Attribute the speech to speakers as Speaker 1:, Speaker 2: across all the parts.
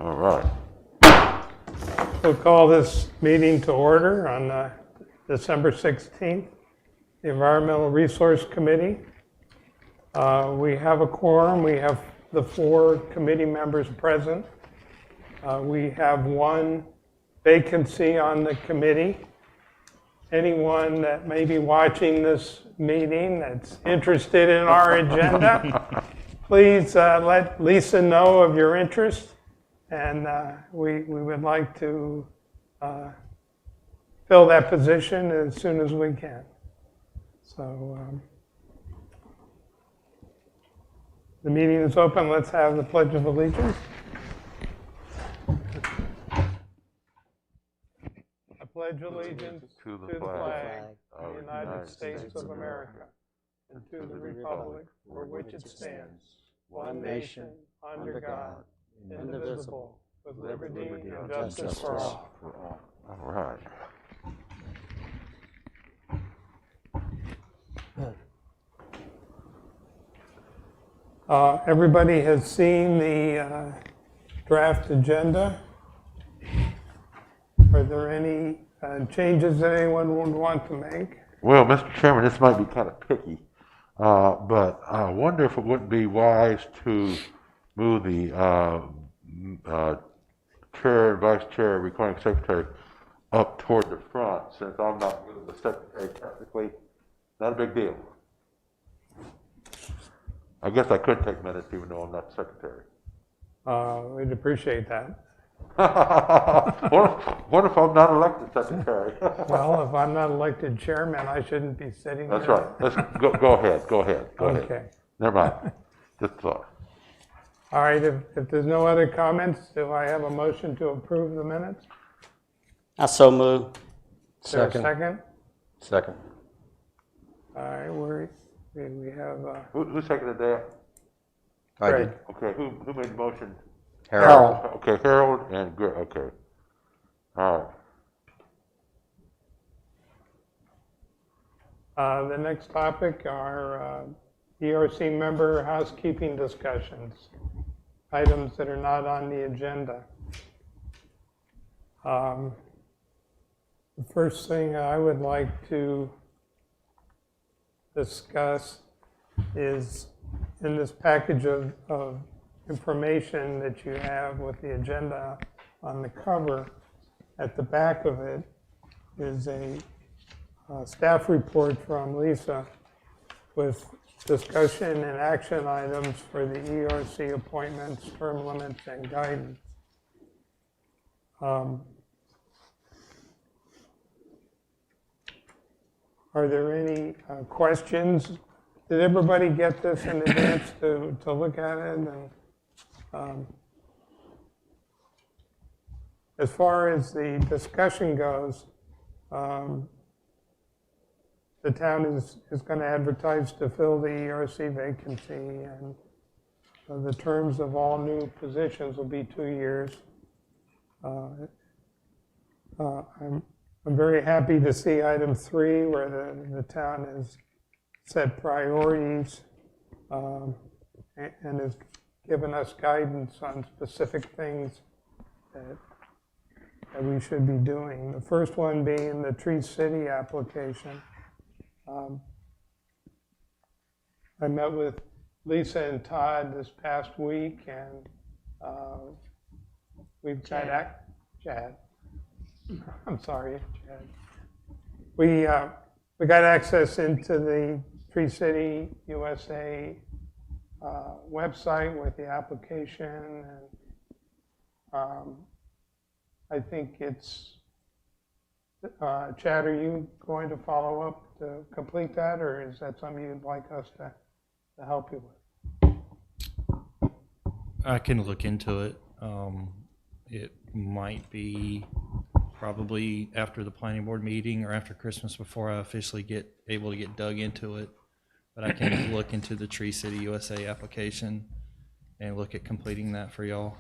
Speaker 1: All right.
Speaker 2: We'll call this meeting to order on December 16th, the Environmental Resource Committee. We have a quorum. We have the 4 committee members present. We have 1 vacancy on the committee. Anyone that may be watching this meeting that's interested in our agenda, please let Lisa know of your interest. And we would like to fill that position as soon as we can. So the meeting is open. Let's have the Pledge of Allegiance. I pledge allegiance to the flag of the United States of America and to the republic for which it stands, one nation, under God, indivisible, with liberty and justice for all.
Speaker 1: All right.
Speaker 2: Everybody has seen the draft agenda. Are there any changes that anyone would want to make?
Speaker 1: Well, Mr. Chairman, this might be kind of picky, but I wonder if it wouldn't be wise to move the chair, vice chair, recording secretary up toward the front, since I'm not really the secretary technically. Not a big deal. I guess I could take minutes even though I'm not the secretary.
Speaker 2: We'd appreciate that.
Speaker 1: What if I'm not elected secretary?
Speaker 2: Well, if I'm not elected chairman, I shouldn't be sitting
Speaker 1: That's
Speaker 2: there.
Speaker 1: right. Let's go ahead. Go ahead.
Speaker 2: Okay.
Speaker 1: Never mind. Just thought.
Speaker 2: All right, if there's no other comments, do I have a motion to approve the minutes?
Speaker 3: I so move.
Speaker 2: Is there a second?
Speaker 3: Second.
Speaker 2: All right, we have
Speaker 1: Who seconded that?
Speaker 2: Greg.
Speaker 1: Okay, who made the motion?
Speaker 3: Harold.
Speaker 1: Okay, Harold and Greg. Okay. All
Speaker 2: right. The next topic are ERC member housekeeping discussions, items that are not on the agenda. The first thing I would like to discuss is in this package of information that you have with the agenda on the cover. At the back of it is a staff report from Lisa with discussion and action items for the ERC appointments, term limits, and guidance. Are there any questions? Did everybody get this in advance to look at it? And as far as the discussion goes, the town is going to advertise to fill the ERC vacancy, and the terms of all new positions will be 2 years. I'm very happy to see item 3 where the town has set priorities and has given us guidance on specific things that we should be doing. The first one being the Tree City application. I met with Lisa and Todd this past week, and we've got Chad. I'm sorry, Chad. We got access into the Tree City USA website with the application, and I think it's Chad, are you going to follow up to complete that, or is that something you'd like us to help you with?
Speaker 4: I can look into it. It might be probably after the planning board meeting or after Christmas before I officially get able to get dug into it. But I can look into the Tree City USA application and look at completing that for y'all.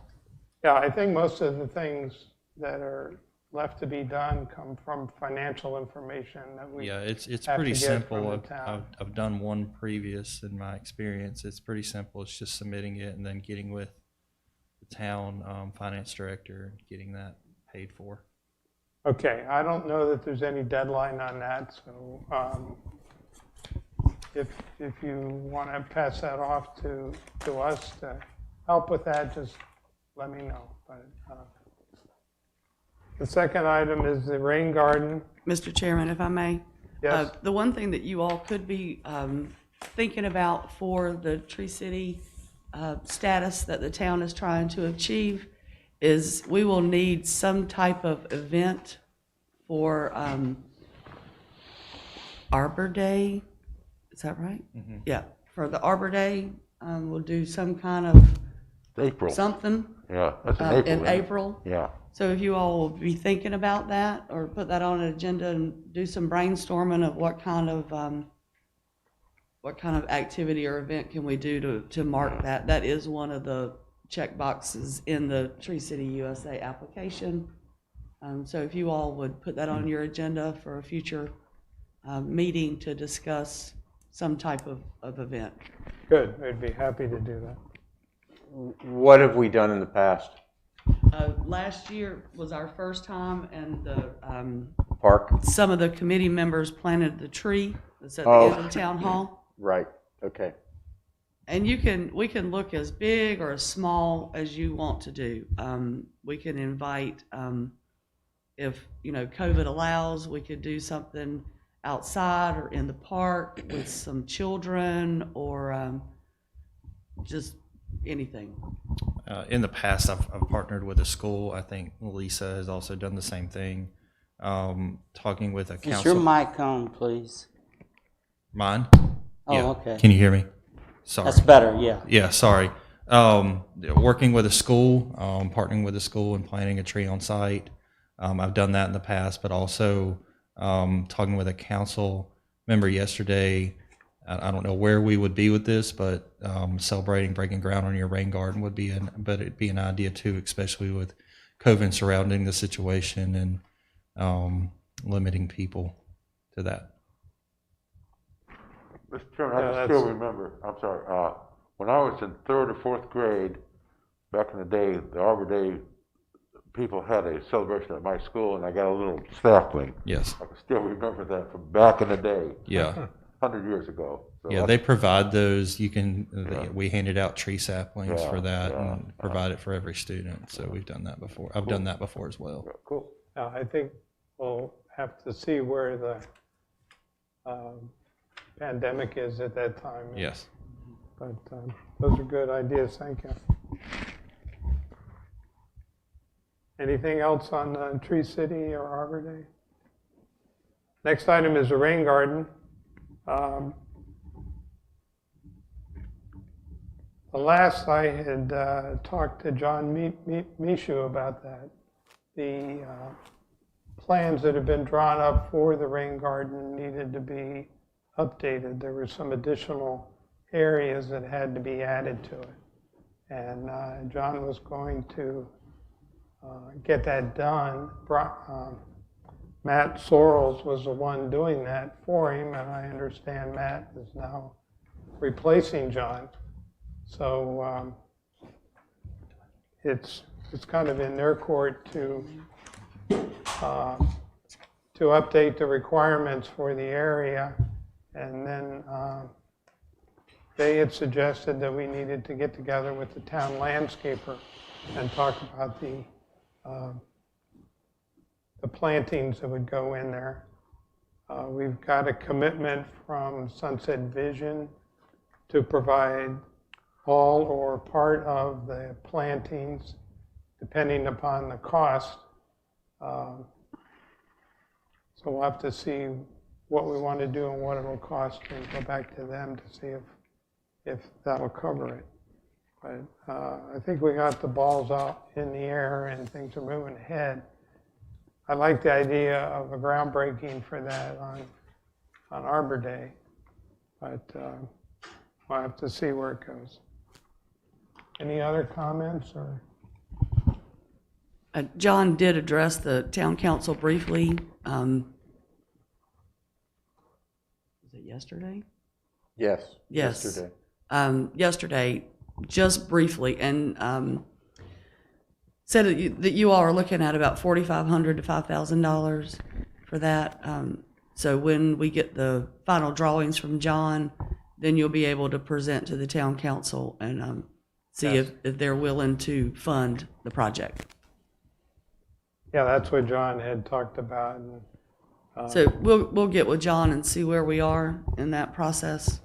Speaker 2: Yeah, I think most of the things that are left to be done come from financial information that we
Speaker 4: it's
Speaker 2: have
Speaker 4: pretty
Speaker 2: to get
Speaker 4: simple.
Speaker 2: from the town.
Speaker 4: I've done one previous in my experience. It's pretty simple. It's just submitting it and then getting with the town finance director, getting that paid for.
Speaker 2: Okay, I don't know that there's any deadline on that, so if you want to pass that off to us to help with that, just let me know. But the second item is the rain garden.
Speaker 5: Mr. Chairman, if I may.
Speaker 2: Yes.
Speaker 5: The one thing that you all could be thinking about for the Tree City status that the town is trying to achieve is we will need some type of event for Arbor Day. Is that right?
Speaker 4: Mm-hmm.
Speaker 5: Yeah, for the Arbor Day, we'll do some kind of
Speaker 1: April.
Speaker 5: something
Speaker 1: Yeah, that's in April.
Speaker 5: in
Speaker 1: isn't it?
Speaker 5: April.
Speaker 1: Yeah.
Speaker 5: So if you all will be thinking about that or put that on an agenda and do some brainstorming of what kind of activity or event can we do to mark that. That is one of the check boxes in the Tree City USA application. So if you all would put that on your agenda for a future meeting to discuss some type of event.
Speaker 2: Good, we'd be happy to do that.
Speaker 3: What have we done in the past?
Speaker 5: Last year was our first time, and the
Speaker 3: Park?
Speaker 5: some of the committee members planted the tree that's at the
Speaker 3: Oh.
Speaker 5: end of town hall.
Speaker 3: Right, okay.
Speaker 5: And we can look as big or as small as you want to do. We can invite, if COVID allows, we could do something outside or in the park with some children or just anything.
Speaker 4: In the past, I've partnered with a school. I think Lisa has also done the same thing. Talking with a
Speaker 3: Is
Speaker 4: council.
Speaker 3: your mic on, please?
Speaker 4: Mine?
Speaker 3: Oh,
Speaker 4: Yeah.
Speaker 3: okay.
Speaker 4: Can you hear me? Sorry.
Speaker 3: That's better, yeah.
Speaker 4: Yeah, sorry. Working with a school, partnering with a school and planting a tree on site. I've done that in the past, but also talking with a council member yesterday. I don't know where we would be with this, but celebrating breaking ground on your rain garden would be it'd be an idea too, especially with COVID surrounding the situation and limiting people to that.
Speaker 1: Mr. Chairman,
Speaker 2: Yeah,
Speaker 1: I can still remember, I'm sorry, when I was in 3rd or 4th grade, back in the day, the Arbor Day, people had a celebration at my school, and I got a little sapling.
Speaker 4: Yes.
Speaker 1: I can still remember that from back in the day.
Speaker 4: Yeah.
Speaker 1: 100 years ago. So
Speaker 4: Yeah, they provide those. You can. We handed out tree saplings
Speaker 1: Yeah,
Speaker 4: for that
Speaker 1: yeah,
Speaker 4: and provide it for every student. So we've done that before. I've done that before as well.
Speaker 1: Cool.
Speaker 2: I think we'll have to see where the pandemic is at that time.
Speaker 4: Yes.
Speaker 2: But those are good ideas, thank you. Anything else on Tree City or Arbor Day? Next item is the rain garden. The last I had talked to John Mishu about that, the plans that have been drawn up for the rain garden needed to be updated. There were some additional areas that had to be added to it. And John was going to get that done. Matt Sorrells was the one doing that for him, and I understand Matt is now replacing John. So it's kind of in their court to update the requirements for the area, and then they had suggested that we needed to get together with the town landscaper and talk about the plantings that would go in there. We've got a commitment from Sunset Vision to provide all or part of the plantings, depending upon the cost. So we'll have to see what we want to do and what it'll cost and go back to them to see if that'll cover it. But I think we got the balls out in the air and things are moving ahead. I like the idea of a groundbreaking for that on Arbor Day, but we'll have to see where it goes. Any other comments or?
Speaker 5: John did address the town council briefly. Was it yesterday?
Speaker 3: Yes.
Speaker 5: Yes.
Speaker 3: Yesterday.
Speaker 5: Yesterday, just briefly, and said that you all are looking at about $4,500 to $5,000 for that. So when we get the final drawings from John, then you'll be able to present to the town council and see
Speaker 2: Yes.
Speaker 5: if they're willing to fund the project.
Speaker 2: Yeah, that's what John had talked about. And,
Speaker 5: So we'll get with John and see where we are in that process.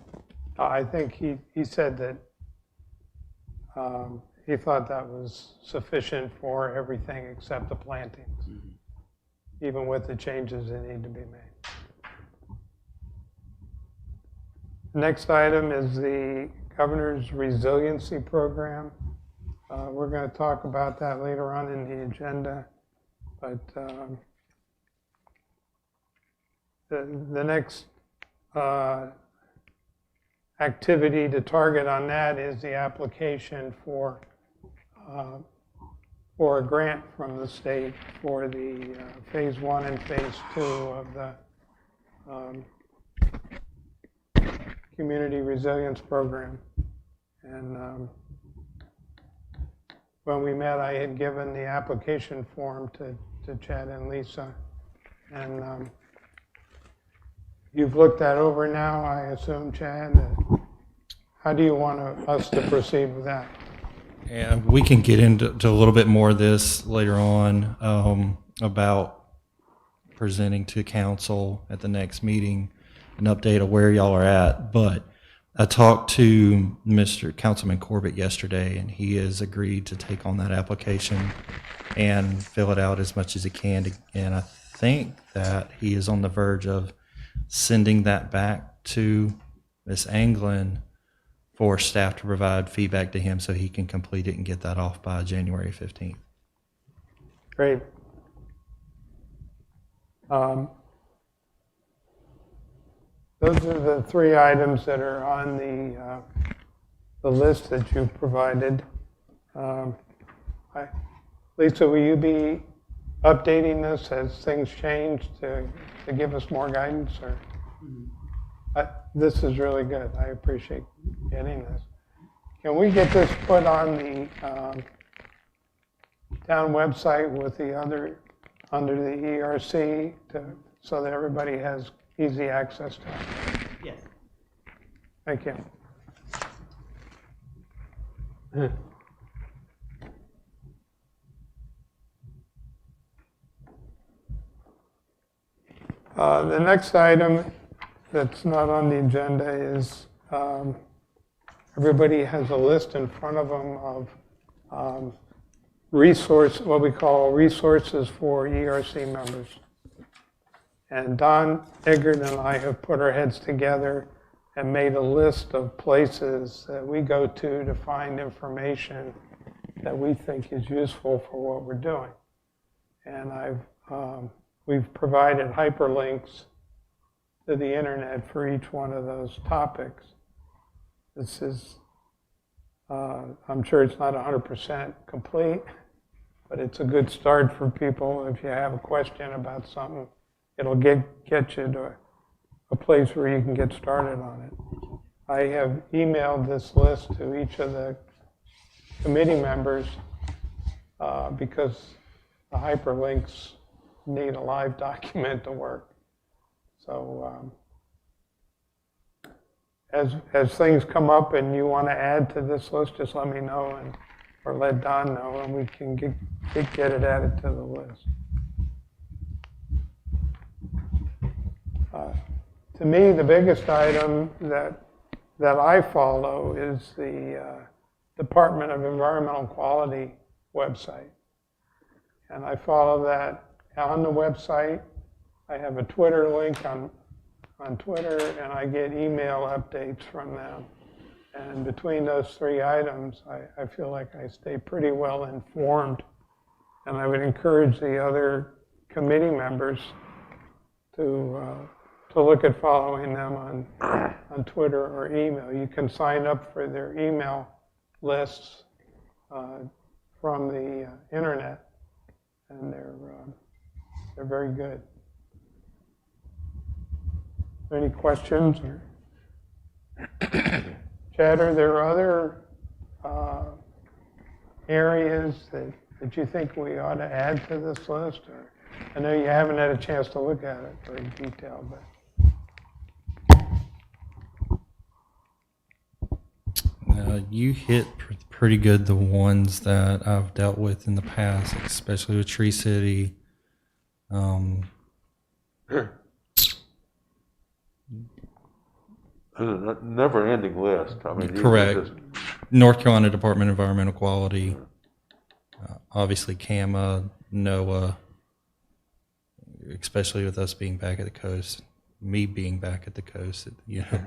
Speaker 2: I think he said that he thought that was sufficient for everything except the plantings, even with the changes that need to be made. Next item is the Governor's Resiliency Program. We're going to talk about that later on in the agenda, but the next activity to target on that is the application for a grant from the state for the phase 1 and phase 2 of the Community Resilience Program. And when we met, I had given the application form to Chad and Lisa. And you've looked that over now, I assume, Chad. How do you want us to proceed with that?
Speaker 4: And we can get into a little bit more of this later on about presenting to council at the next meeting, an update of where y'all are at. But I talked to Mr. Councilman Corbett yesterday, and he has agreed to take on that application and fill it out as much as he can. And I think that he is on the verge of sending that back to Ms. Anglin for staff to provide feedback to him so he can complete it and get that off by January 15th.
Speaker 2: Great. Those are the three items that are on the list that you provided. Lisa, will you be updating this as things change to give us more guidance? Or this is really good. I appreciate getting this. Can we get this put on the town website with the other under the ERC so that everybody has easy access to it?
Speaker 5: Yes.
Speaker 2: Thank you. The next item that's not on the agenda is everybody has a list in front of them of what we call resources for ERC members. And Don Eggert and I have put our heads together and made a list of places that we go to find information that we think is useful for what we're doing. And we've provided hyperlinks to the internet for each one of those topics. This is, I'm sure it's not 100% complete, but it's a good start for people. If you have a question about something, it'll get you to a place where you can get started on it. I have emailed this list to each of the committee members because the hyperlinks need a live document to work. So as things come up and you want to add to this list, just let me know or let Don know, and we can get it added to the list. To me, the biggest item that I follow is the Department of Environmental Quality website. And I follow that on the website. I have a Twitter link on Twitter, and I get email updates from them. And between those three items, I feel like I stay pretty well informed. And I would encourage the other committee members to look at following them on Twitter or email. You can sign up for their email lists from the internet, and they're very good. Any questions? Chad, are there other areas that that you think we ought to add to this list? Or, I know you haven't had a chance to look at it very detailed, but.
Speaker 4: You hit pretty good the ones that I've dealt with in the past, especially with Tree City.
Speaker 1: There's a never-ending list. I mean, these are
Speaker 4: Correct.
Speaker 1: just-
Speaker 4: North Carolina Department of Environmental Quality, obviously CAMA, NOAA, especially with us being back at the coast, me being back at the coast, you know,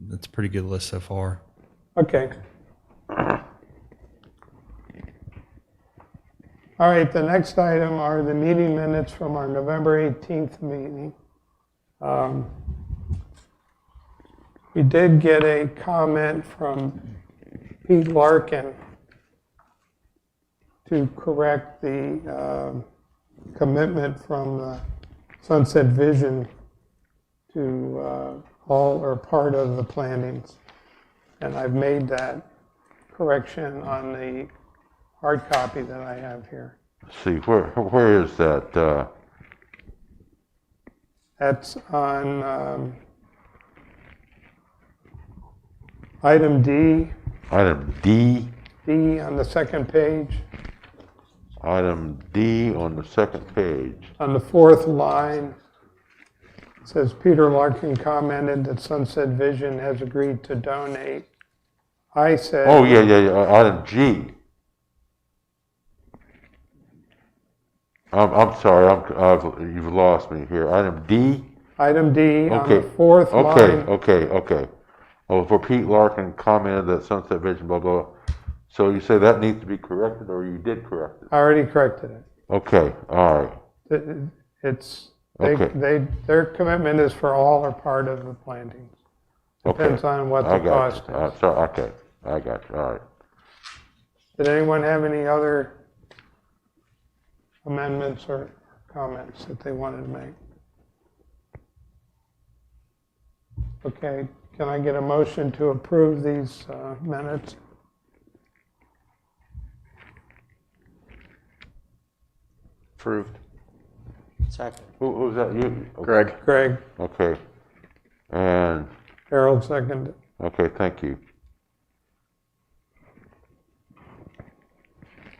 Speaker 4: that's a pretty good list so far.
Speaker 2: Okay. All right, the next item are the meeting minutes from our November 18th meeting. We did get a comment from Pete Larkin to correct the commitment from Sunset Vision to all or part of the plantings. And I've made that correction on the hard copy that I have here.
Speaker 1: Let's see, where is that?
Speaker 2: That's on item D,
Speaker 1: Item D.
Speaker 2: D on the second page,
Speaker 1: Item D on the second page.
Speaker 2: on the fourth line. It says Peter Larkin commented that Sunset Vision has agreed to donate. I said.
Speaker 1: Oh, yeah. Item G. I'm sorry, you've lost me here. Item D?
Speaker 2: Item D on
Speaker 1: Okay.
Speaker 2: the fourth line.
Speaker 1: Okay. Oh, for Pete Larkin commented that Sunset Vision, blah, blah. So you say that needs to be corrected, or you did correct it?
Speaker 2: I already corrected it.
Speaker 1: Okay, all right.
Speaker 2: It's,
Speaker 1: Okay.
Speaker 2: their commitment is for all or part of the plantings.
Speaker 1: Okay.
Speaker 2: Depends on what
Speaker 1: I
Speaker 2: the
Speaker 1: got
Speaker 2: cost
Speaker 1: you.
Speaker 2: is.
Speaker 1: Sorry, okay, I got you, all right.
Speaker 2: Did anyone have any other amendments or comments that they wanted to make? Okay, can I get a motion to approve these minutes?
Speaker 3: Approved. Second.
Speaker 1: Who's that, you?
Speaker 3: Greg.
Speaker 2: Greg,
Speaker 1: Okay, and,
Speaker 2: Harold seconded.
Speaker 1: okay, thank you.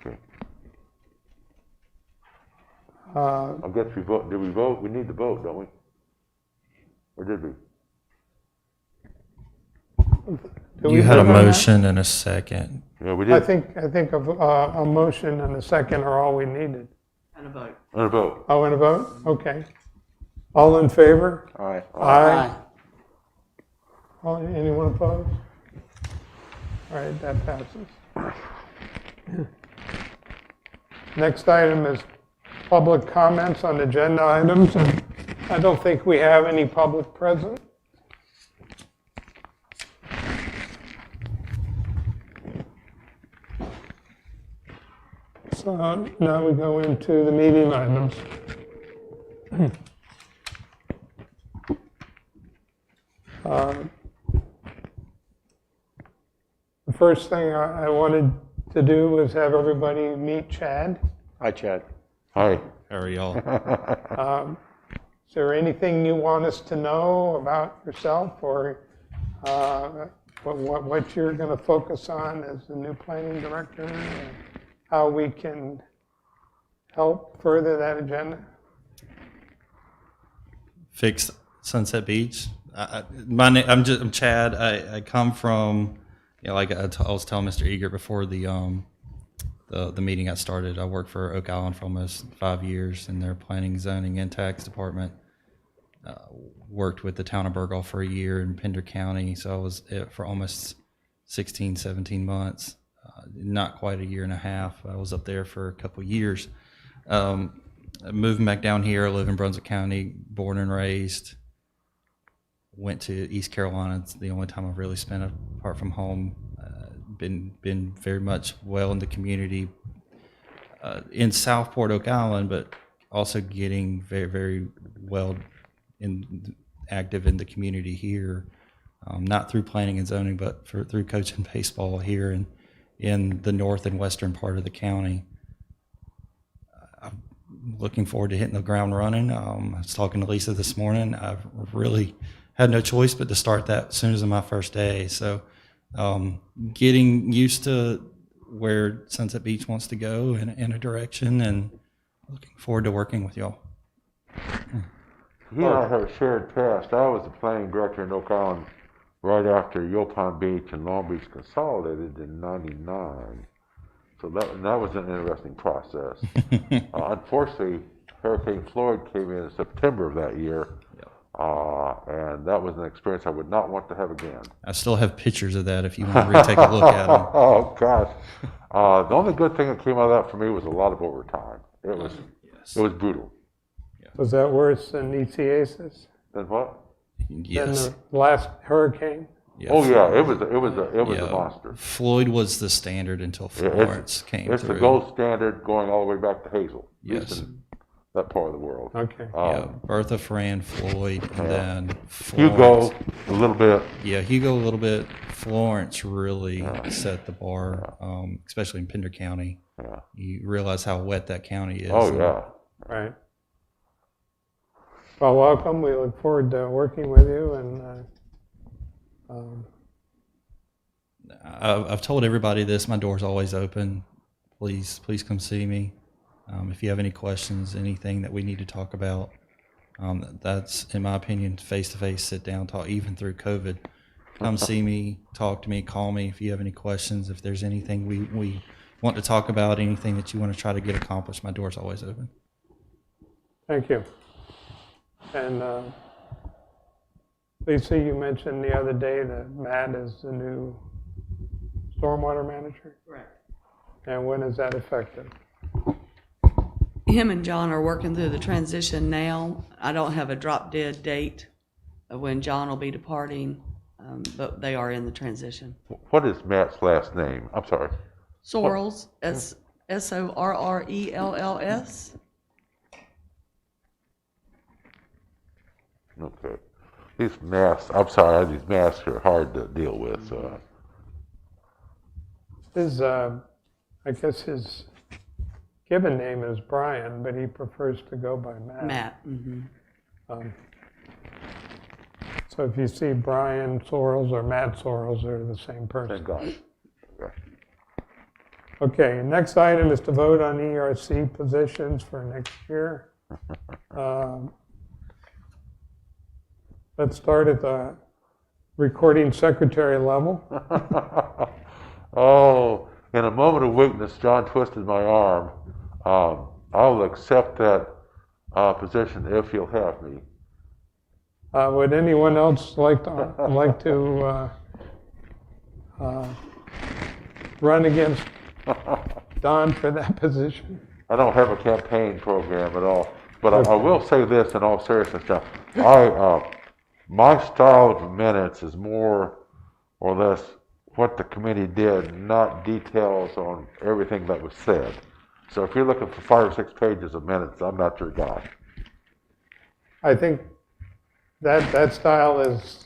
Speaker 1: Okay. I guess we vote, did we vote? We need to vote, don't we? Or did we?
Speaker 2: Do we
Speaker 4: You had a
Speaker 2: vote on that?
Speaker 4: motion and a second.
Speaker 1: Yeah, we
Speaker 2: I
Speaker 1: did.
Speaker 2: think a motion and a second are all we needed.
Speaker 5: And a vote.
Speaker 1: And a vote.
Speaker 2: Oh, and a vote? Okay. All in favor?
Speaker 3: All right.
Speaker 2: Aye. Anyone opposed? All right, that passes. Next item is public comments on agenda items, and I don't think we have any public present. So now we go into the meeting items. The first thing I wanted to do was have everybody meet Chad.
Speaker 3: Hi, Chad.
Speaker 1: Hi.
Speaker 4: How are y'all?
Speaker 2: Is there anything you want us to know about yourself, or what you're going to focus on as the new planning director, and how we can help further that agenda?
Speaker 4: Fix Sunset Beach. I'm Chad. I come from, like I was telling Mr. Eager before the meeting got started. I worked for Oak Island for almost 5 years in their planning, zoning, and tax department. Worked with the town of Burgall for a year in Pender County, so I was for almost 16, 17 months. Not quite a year and a half. I was up there for a couple of years. Moving back down here, I live in Brunswick County, born and raised. Went to East Carolina. It's the only time I've really spent apart from home. Been very much well in the community in Southport, Oak Island, but also getting very, very well active in the community here. Not through planning and zoning, but through coaching baseball here in the north and western part of the county. I'm looking forward to hitting the ground running. I was talking to Lisa this morning. I've really had no choice but to start that as soon as my first day. So getting used to where Sunset Beach wants to go in a direction, and looking forward to working with y'all.
Speaker 1: He and I have a shared past. I was the planning director in Oak Island right after Yopon Beach and Long Beach consolidated in '99. So that was an interesting process. Unfortunately, Hurricane Floyd came in September of that year, and that was an experience I would not want to have again.
Speaker 4: I still have pictures of that if you want to retake a look at them.
Speaker 1: Oh, gosh. The only good thing that came out of that for me was a lot of overtime. It was brutal.
Speaker 2: Was that worse than East
Speaker 1: Then what?
Speaker 4: Yes.
Speaker 2: Than the last hurricane?
Speaker 4: Yeah.
Speaker 1: Oh yeah, it was a monster.
Speaker 4: Floyd was the standard until Florence came
Speaker 1: It's
Speaker 4: through.
Speaker 1: the gold standard going all the way back to Hazel. at least
Speaker 4: Yes.
Speaker 1: in that part of the world.
Speaker 2: Okay.
Speaker 4: Bertha, Fran, Floyd, and then
Speaker 1: Hugo,
Speaker 4: Florence.
Speaker 1: a little bit.
Speaker 4: Yeah, Hugo a little bit. Florence really set the bar, especially in Pender County.
Speaker 1: Yeah.
Speaker 4: You realize how wet that county is.
Speaker 1: Oh yeah.
Speaker 2: Right. Well, welcome. We look forward to working with you, and
Speaker 4: I've told everybody this. My door's always open. Please come see me. If you have any questions, anything that we need to talk about, that's, in my opinion, face-to-face, sit down, talk, even through COVID. Come see me, talk to me, call me if you have any questions. If there's anything we want to talk about, anything that you want to try to get accomplished, my door's always open.
Speaker 2: thank you. And Lisa, you mentioned the other day that Matt is the new stormwater manager.
Speaker 5: Correct.
Speaker 2: And when is that effective?
Speaker 5: Him and John are working through the transition now. I don't have a drop dead date of when John will be departing, but they are in the transition.
Speaker 1: What is Matt's last name? I'm sorry.
Speaker 5: Sorrells, Sorrells.
Speaker 1: Okay. These masks, I'm sorry, these masks are hard to deal with. So.
Speaker 2: His, I guess his given name is Brian, but he prefers to go by Matt.
Speaker 5: Matt. Mm-hmm.
Speaker 2: So if you see Brian Sorrells or Matt Sorrells, they're the same person.
Speaker 1: Thank God. Yeah.
Speaker 2: Okay, next item is to vote on ERC positions for next year. Let's start at the recording secretary level.
Speaker 1: Oh, in a moment of weakness, John twisted my arm. I'll accept that position if you'll have me.
Speaker 2: Would anyone else like to run against Don for that position?
Speaker 1: I don't have a campaign program at all, but I will say this in all seriousness, John. My style of minutes is more or less what the committee did, not details on everything that was said. So if you're looking for 5 or 6 pages of minutes, I'm not your guy.
Speaker 2: I think that style is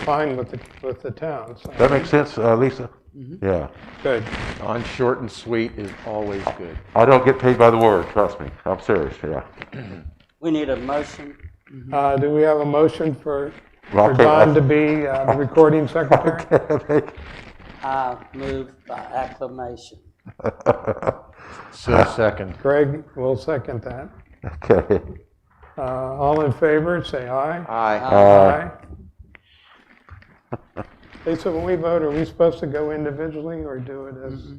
Speaker 2: fine with the town. So.
Speaker 1: That makes sense, Lisa?
Speaker 5: Mm-hmm.
Speaker 1: Yeah.
Speaker 2: Good.
Speaker 3: On short and sweet is always good.
Speaker 1: I don't get paid by the word, trust me. I'm serious, yeah.
Speaker 6: We need a motion.
Speaker 2: Do we have a motion for
Speaker 1: Okay,
Speaker 2: Don to be the recording secretary?
Speaker 6: I move by acclamation.
Speaker 3: So second.
Speaker 2: Greg will second that.
Speaker 1: Okay.
Speaker 2: All in favor, say aye.
Speaker 3: Aye.
Speaker 2: Aye. Lisa, when we vote, are we supposed to go individually or do it as?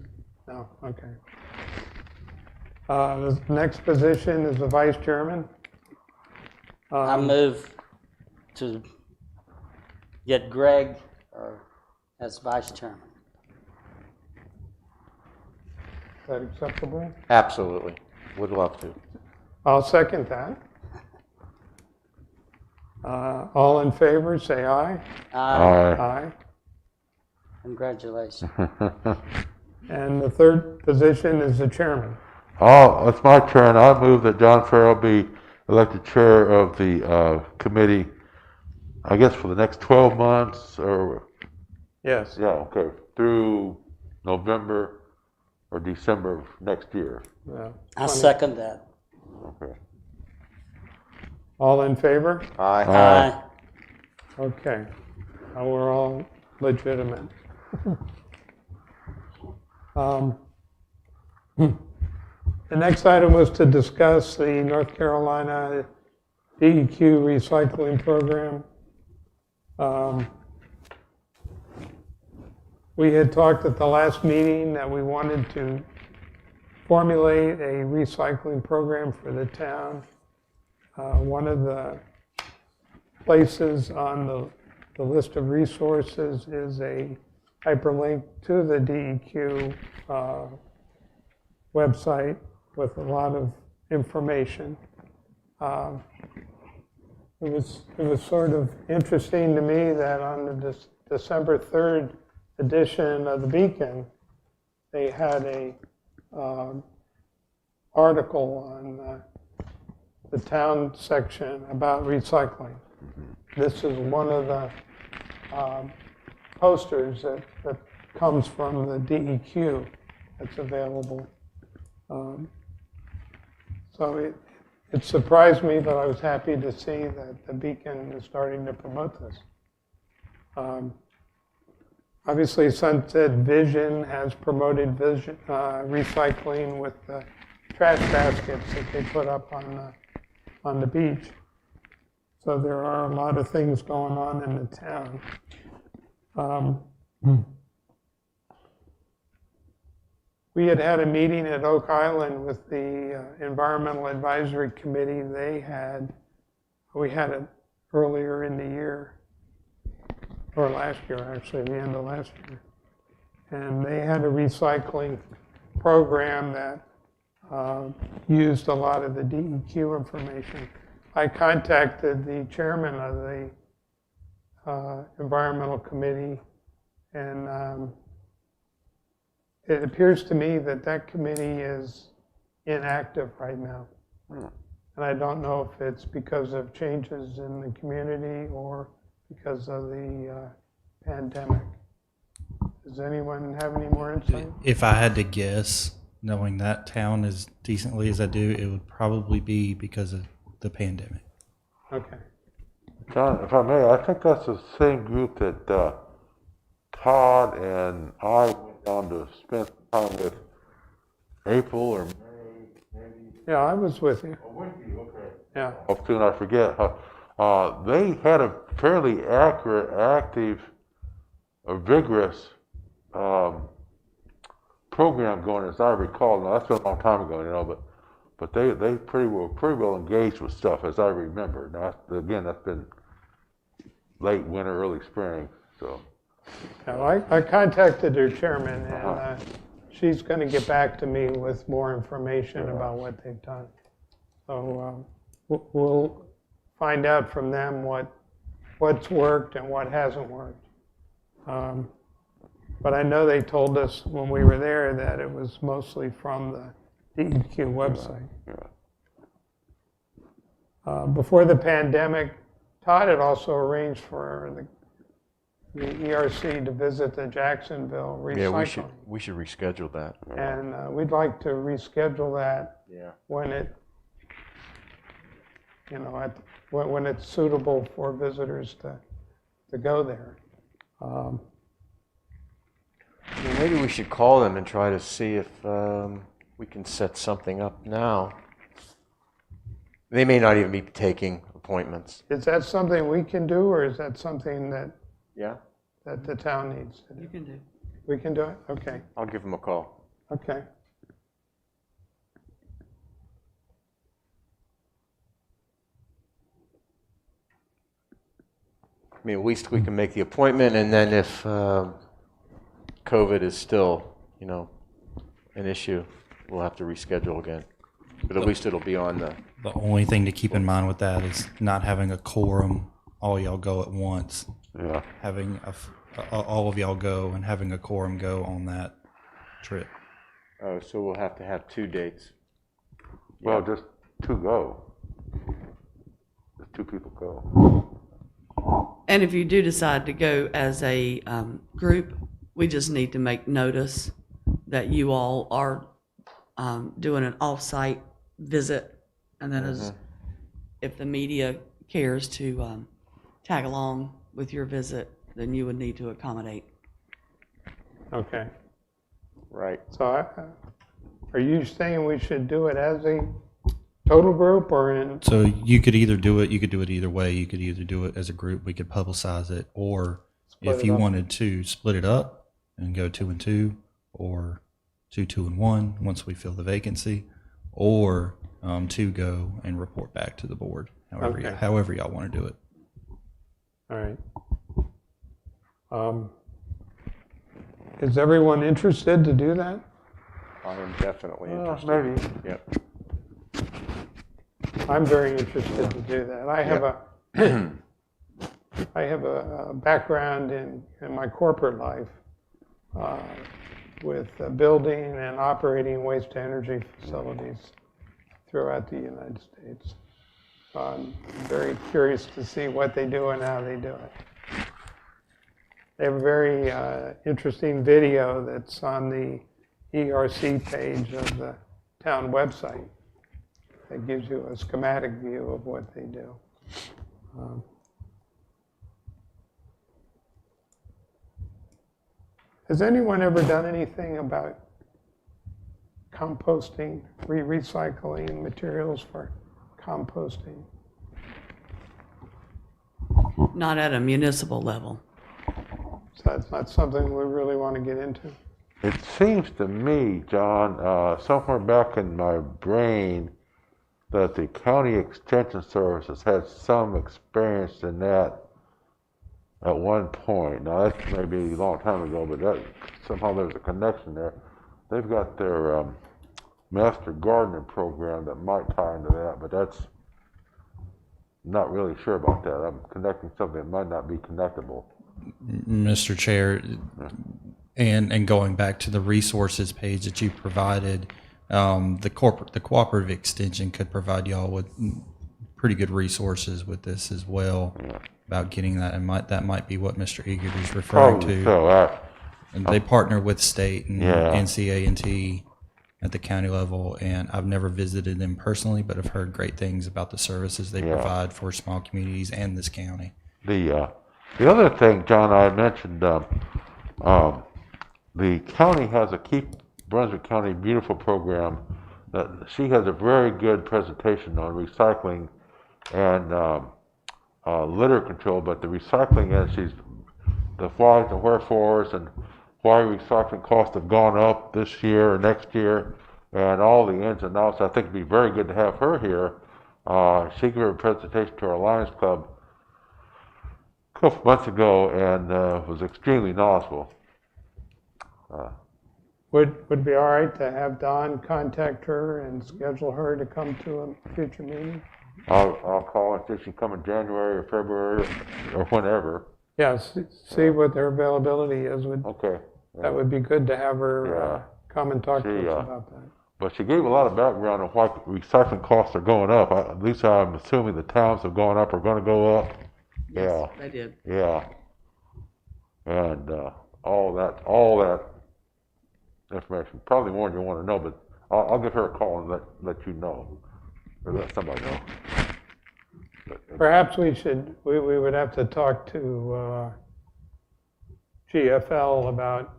Speaker 2: No, okay. The next position is the vice chairman.
Speaker 6: I move to get Greg as vice chairman.
Speaker 2: Is that acceptable?
Speaker 3: Absolutely. Would love to.
Speaker 2: I'll second that. All in favor, say aye.
Speaker 6: Aye.
Speaker 2: Aye.
Speaker 6: Congratulations.
Speaker 2: And the third position is the chairman.
Speaker 1: Oh, it's my turn. I move that John Farrell be elected chair of the committee, I guess for the next 12 months or,
Speaker 2: Yes.
Speaker 1: yeah, okay, through November or December of next year?
Speaker 2: Yeah.
Speaker 6: I second that.
Speaker 1: Okay.
Speaker 2: All in favor?
Speaker 3: Aye.
Speaker 6: Aye.
Speaker 2: Okay. Now we're all legitimate. The next item was to discuss the North Carolina DEQ recycling program. We had talked at the last meeting that we wanted to formulate a recycling program for the town. One of the places on the list of resources is a hyperlink to the DEQ website with a lot of information. It was sort of interesting to me that on the December 3rd edition of the Beacon, they had a article on the town section about recycling. This is one of the posters that comes from the DEQ that's available. So it surprised me, but I was happy to see that the Beacon is starting to promote this. Obviously, Sunset Vision has promoted recycling with the trash baskets that they put up on the beach. So there are a lot of things going on in the town. We had a meeting at Oak Island with the Environmental Advisory Committee. We had it earlier in the year, or last year actually, the end of last year. And they had a recycling program that used a lot of the DEQ information. I contacted the chairman of the environmental committee, and it appears to me that committee is inactive right now. And I don't know if it's because of changes in the community or because of the pandemic. Does anyone have any more insight?
Speaker 4: If I had to guess, knowing that town as decently as I do, it would probably be because of the pandemic.
Speaker 2: Okay.
Speaker 1: John, if I may, I think that's the same group that Todd and I went down to spend time with April or May, maybe.
Speaker 2: Yeah, I was with you.
Speaker 1: Oh, with you, okay.
Speaker 2: Yeah.
Speaker 1: How soon I forget. They had a fairly accurate, active, vigorous program going, as I recall. Now, that's been a long time ago, but they were pretty well engaged with stuff, as I remember. Now, again, that's been late winter, early spring, so.
Speaker 2: Yeah, I contacted her chairman, and she's going to get back to me with more information about what they've done. So we'll find out from them what's worked and what hasn't worked. But I know they told us when we were there that it was mostly from the DEQ website. Before the pandemic, Todd had also arranged for the ERC to visit the Jacksonville recycling.
Speaker 3: Yeah, we should reschedule that.
Speaker 2: And we'd like to reschedule that when it, when it's suitable for visitors to go there.
Speaker 3: Maybe we should call them and try to see if we can set something up now. They may not even be taking appointments.
Speaker 2: Is that something we can do, or is that something that the town needs to do?
Speaker 5: You can do.
Speaker 2: We can do it? Okay.
Speaker 3: I'll give them a call.
Speaker 2: Okay.
Speaker 3: I mean, at least we can make the appointment, and then if COVID is still, an issue, we'll have to reschedule again. But at least it'll be on the...
Speaker 4: The only thing to keep in mind with that is not having a quorum, all y'all go at once.
Speaker 1: Yeah.
Speaker 4: Having all of y'all go and having a quorum go on that trip.
Speaker 3: Oh, so we'll have to have 2 dates.
Speaker 1: Well, just 2 go. Just 2 people go.
Speaker 5: And if you do decide to go as a group, we just need to make notice that you all are doing an off-site visit, and then as if the media cares to tag along with your visit, then you would need to accommodate.
Speaker 2: Okay.
Speaker 3: Right.
Speaker 2: So are you saying we should do it as a total group or in?
Speaker 4: So you could either do it, you could do it either way. You could either do it as a group, we could publicize it, or
Speaker 2: Split
Speaker 4: if
Speaker 2: it
Speaker 4: you
Speaker 2: up.
Speaker 4: wanted to split it up and go 2 and 2, or 2, 2 and 1 once we fill the vacancy, or 2 go and report back to the board,
Speaker 2: Okay.
Speaker 4: however y'all want to do it.
Speaker 2: All right. Is everyone interested to do that?
Speaker 3: I am definitely interested.
Speaker 1: Maybe.
Speaker 3: Yep.
Speaker 2: I'm very interested to do that. I have a background in my corporate life with building and operating waste to energy facilities throughout the United States. So I'm very curious to see what they do and how they do it. They have a very interesting video that's on the ERC page of the town website that gives you a schematic view of what they do. Has anyone ever done anything about composting, recycling materials for composting?
Speaker 5: Not at a municipal level.
Speaker 2: So that's not something we really want to get into.
Speaker 1: It seems to me, John, somewhere back in my brain, that the county extension services had some experience in that at one point. Now, that's maybe a long time ago, but that, somehow there's a connection there. They've got their master gardening program that might tie into that, but that's not really sure about that. I'm connecting something that might not be connectable.
Speaker 4: Mr. Chair, and going back to the resources page that you provided, the cooperative extension could provide y'all with pretty good resources with this as well, about getting that, and that might be what Mr. Eager is referring
Speaker 1: Probably
Speaker 4: to.
Speaker 1: so.
Speaker 4: And they partner with state and
Speaker 1: Yeah.
Speaker 4: NCA&T at the county level, and I've never visited them personally, but I've heard great things about the services they provide for small communities and this county.
Speaker 1: The other thing, John, I mentioned, the county has a Keep Brunswick County Beautiful program that she has a very good presentation on recycling and litter control, but the recycling is the whys and wherefores and why recycling costs have gone up this year or next year and all the ins and outs. I think it'd be very good to have her here. She gave a presentation to our Lions Club a couple months ago and was extremely knowledgeable.
Speaker 2: Would it be all right to have Don contact her and schedule her to come to a future meeting?
Speaker 1: I'll call and see if she can come in January or February or whenever.
Speaker 2: Yes, see what their availability is.
Speaker 1: Okay.
Speaker 2: That would be good to have her come and talk to
Speaker 1: She,
Speaker 2: us about that.
Speaker 1: But she gave a lot of background on why recycling costs are going up. At least I'm assuming the towns have gone up or going to go up.
Speaker 5: Yes, they did.
Speaker 1: Yeah. And all that information, probably more than you want to know, but I'll give her a call and let you know, or let somebody know.
Speaker 2: Perhaps we would have to talk to GFL about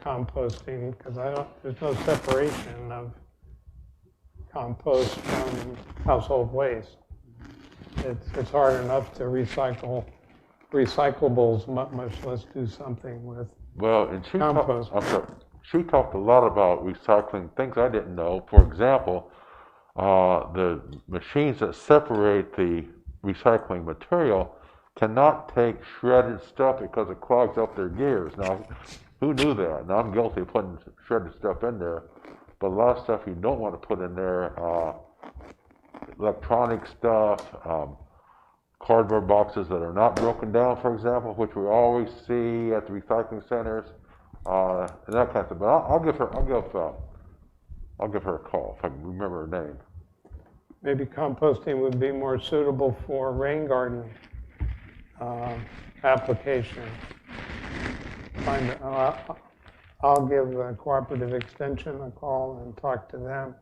Speaker 2: composting, because there's no separation of compost from household waste. It's hard enough to recycle recyclables, much less do something with
Speaker 1: and
Speaker 2: compost.
Speaker 1: She talked a lot about recycling, things I didn't know. For example, the machines that separate the recycling material cannot take shredded stuff because it clogs up their gears. Now, who knew that? Now, I'm guilty of putting shredded stuff in there, but a lot of stuff you don't want to put in there, electronic stuff, cardboard boxes that are not broken down, for example, which we always see at the recycling centers, and that kind of stuff. But I'll give her a call if I can remember her name.
Speaker 2: Maybe composting would be more suitable for rain garden application. I'll give Cooperative Extension a call and talk to them.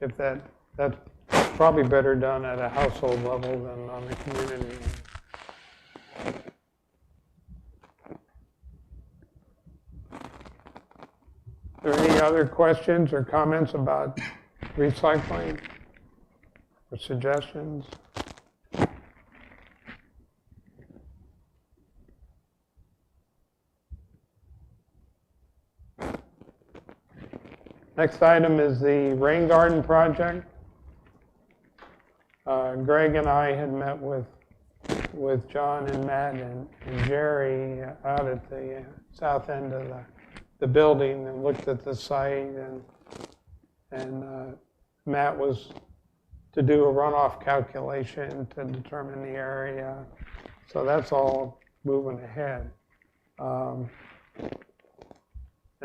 Speaker 2: If that's probably better done at a household level than on the community. Are there any other questions or comments about recycling or suggestions? Next item is the rain garden project. Greg and I had met with John and Matt and Jerry out at the south end of the building and looked at the site, and Matt was to do a runoff calculation to determine the area. So that's all moving ahead. And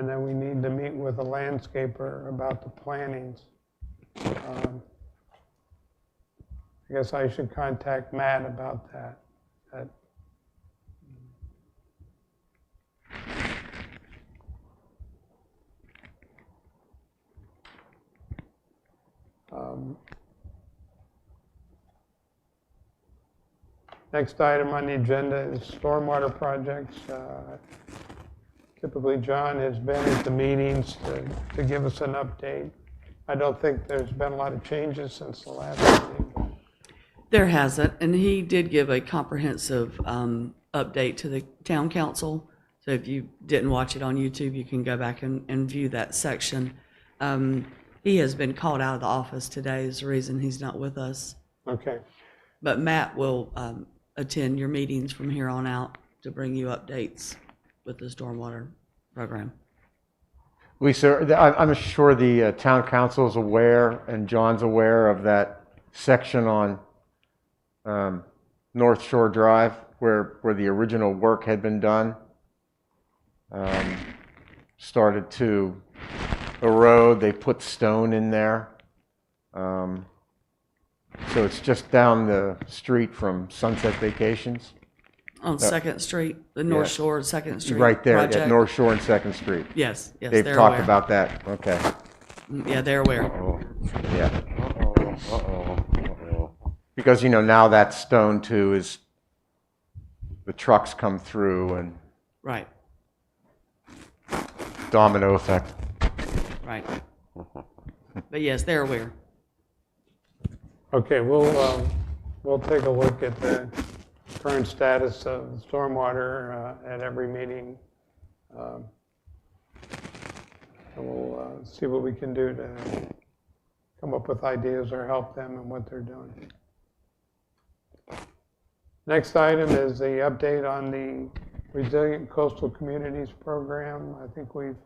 Speaker 2: then we need to meet with a landscaper about the plantings. I guess I should contact Matt about that. Next item on the agenda is Stormwater Projects. Typically, John has been at the meetings to give us an update. I don't think there's been a lot of changes since the last meeting.
Speaker 5: There hasn't, and he did give a comprehensive update to the town council. So if you didn't watch it on YouTube, you can go back and view that section. He has been called out of the office today is the reason he's not with us.
Speaker 2: Okay.
Speaker 5: But Matt will attend your meetings from here on out to bring you updates with the stormwater program.
Speaker 3: I'm sure the town council is aware, and John's aware of that section on North Shore Drive where the original work had been done. Started to erode. They put stone in there. So it's just down the street from Sunset Vacations.
Speaker 5: On 2nd Street, the North Shore 2nd Street
Speaker 3: Right there
Speaker 5: project.
Speaker 3: at North Shore and 2nd Street.
Speaker 5: Yes,
Speaker 3: They've
Speaker 5: they're
Speaker 3: talked
Speaker 5: aware.
Speaker 3: about that. Okay.
Speaker 5: Yeah, they're aware.
Speaker 3: Yeah. Because, now that stone too is, the trucks come through and
Speaker 5: Right,
Speaker 3: domino effect.
Speaker 5: right. But yes, they're aware.
Speaker 2: Okay, we'll take a look at the current status of stormwater at every meeting. And we'll see what we can do to come up with ideas or help them in what they're doing. Next item is the update on the Resilient Coastal Communities Program. I think we've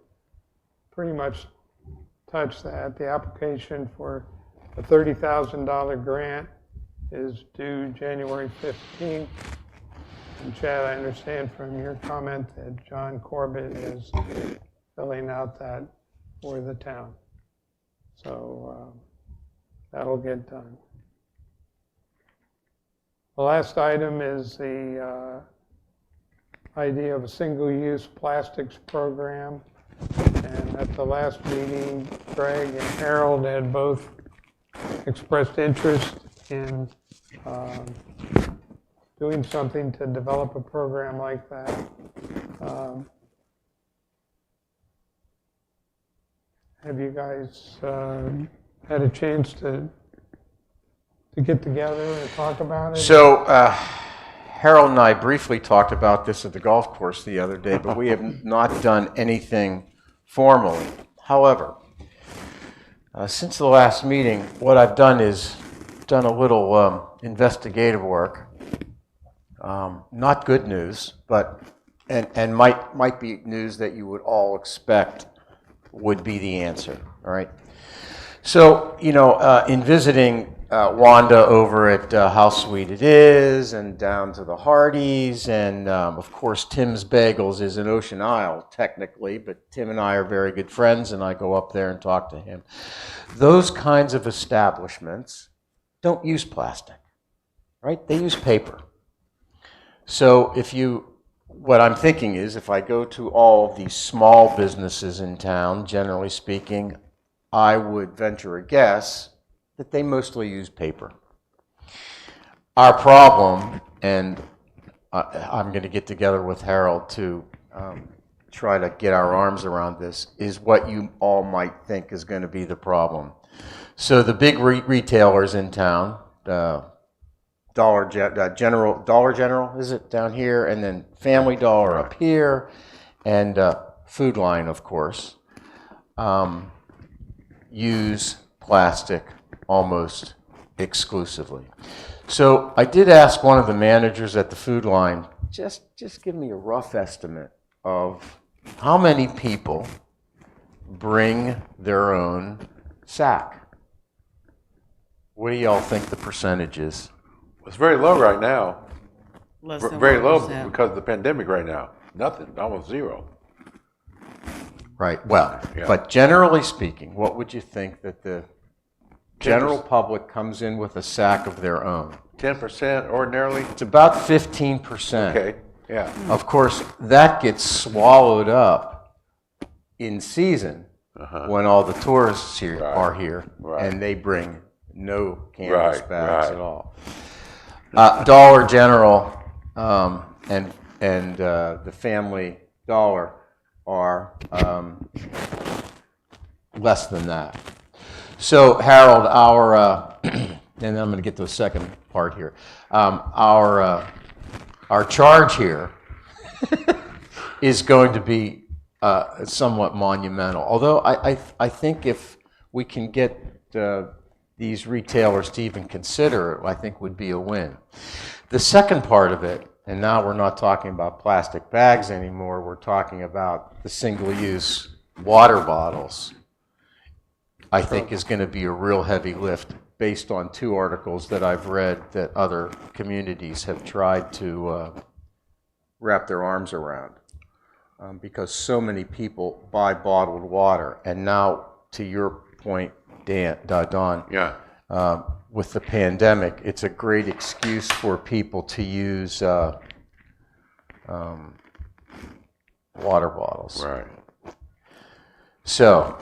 Speaker 2: pretty much touched that. The application for a $30,000 grant is due January 15th. And Chad, I understand from your comment that John Corbett is filling out that for the town. So that'll get done. The last item is the idea of a single-use plastics program. And at the last meeting, Greg and Harold had both expressed interest in doing something to develop a program like that. Have you guys had a chance to get together and talk about it?
Speaker 3: So Harold and I briefly talked about this at the golf course the other day, but we have not done anything formally. However, since the last meeting, what I've done is done a little investigative work. Not good news, but and might be news that you would all expect would be the answer. All right. So in visiting Wanda over at How Sweet It Is, and down to the Hardee's, and of course Tim's Bagels is in Ocean Isle technically, but Tim and I are very good friends, and I go up there and talk to him. Those kinds of establishments don't use plastic, right? They use paper. So if you what I'm thinking is if I go to all of these small businesses in town, generally speaking, I would venture a guess that they mostly use paper. Our problem, and I'm going to get together with Harold to try to get our arms around this, is what you all might think is going to be the problem. So the big retailers in town, Dollar General, is it down here, and then Family Dollar up here, and Food Line, of course, use plastic almost exclusively. So I did ask one of the managers at the Food Line, just give me a rough estimate of how many people bring their own sack. What do y'all think the percentage is?
Speaker 1: It's very low right now.
Speaker 5: Less than
Speaker 1: Very low
Speaker 5: 1%.
Speaker 1: because of the pandemic right now. Nothing, almost zero.
Speaker 3: Right, well,
Speaker 1: Yeah.
Speaker 3: but generally speaking, what would you think that the general public comes in with a sack of their own?
Speaker 1: 10% ordinarily?
Speaker 3: It's about 15%.
Speaker 1: Okay, yeah.
Speaker 3: Of course, that gets swallowed up in season when all the tourists here are here, and they bring no canvas bags at all. Dollar General and the Family Dollar are less than that. So Harold, our and then I'm going to get to a second part here. Our charge here is going to be somewhat monumental. Although I think if we can get these retailers to even consider it, I think would be a win. The second part of it, and now we're not talking about plastic bags anymore, we're talking about the single-use water bottles, I think is going to be a real heavy lift based on 2 articles that I've read that other communities have tried to wrap their arms around. Because so many people buy bottled water, and now, to your point, Don,
Speaker 1: Yeah.
Speaker 3: with the pandemic, it's a great excuse for people to use water bottles.
Speaker 1: Right.
Speaker 3: So,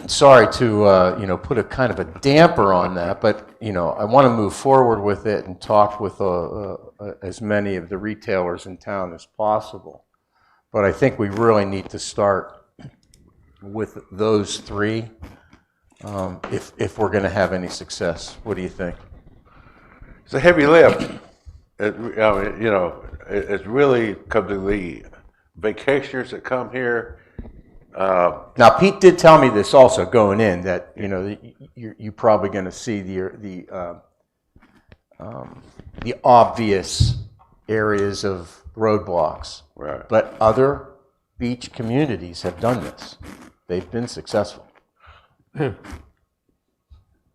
Speaker 3: sorry to put a kind of a damper on that, but I want to move forward with it and talk with as many of the retailers in town as possible. But I think we really need to start with those 3 if we're going to have any success. What do you think?
Speaker 1: It's a heavy lift. It's really because of the vacationers that come here.
Speaker 3: Now, Pete did tell me this also going in, that you're probably going to see the obvious areas of roadblocks.
Speaker 1: Right.
Speaker 3: But other beach communities have done this. They've been successful.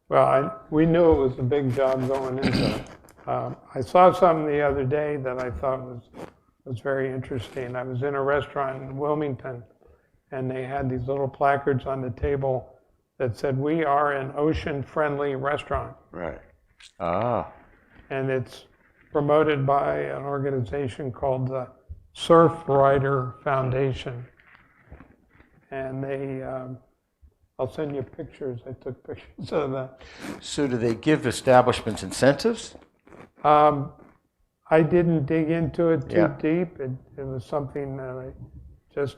Speaker 2: Well, we knew it was a big job going into it. I saw something the other day that I thought was very interesting. I was in a restaurant in Wilmington, and they had these little placards on the table that said, "We are an ocean-friendly restaurant."
Speaker 1: Right.
Speaker 3: Ah.
Speaker 2: And it's promoted by an organization called the Surf Rider Foundation. And they, I'll send you pictures. I took pictures of that.
Speaker 3: So do they give establishments incentives?
Speaker 2: I didn't dig into it too
Speaker 3: Yeah.
Speaker 2: deep. It was something that I just